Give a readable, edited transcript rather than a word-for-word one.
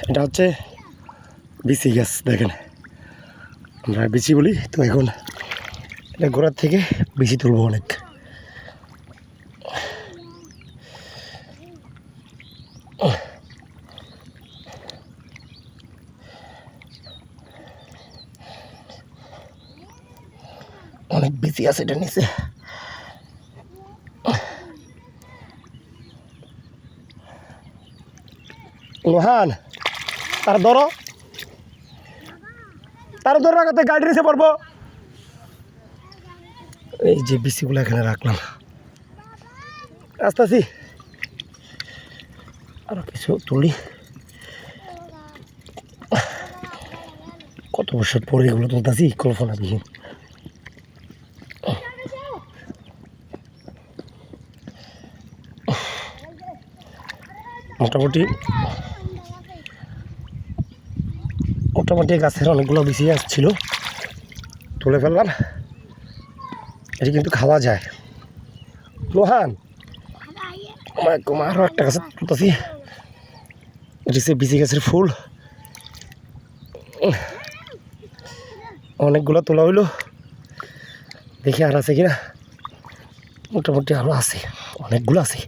এটা হচ্ছে বিচি গাছ, দেখেন আমরা বিচি বলি। তো এখন এটা গোড়ার থেকে বিচি তুলবো অনেক। অনেক বিচি আছে এটা নিচে। লোহান তার ধরো, তার ধরো আগে গাড়ি নিচে পড়বো। এই যে বিচিগুলো এখানে রাখলাম, আসতেছি আরো কিছু তুলি। কত বছর পরে এগুলো তুলতেছি, কল্পনাবিহীন। মোটামুটি গাছের অনেকগুলো বিচি আসছিল, তুলে ফেললাম। এটি কিন্তু খাওয়া যায়। লোহান আরও একটা গাছে তুলতেছি, এটি সে বিচি গাছের ফুল। অনেকগুলো তোলা হইলো, দেখি আর আছে কিনা। মোটামুটি আরও আছে, অনেকগুলো আছে।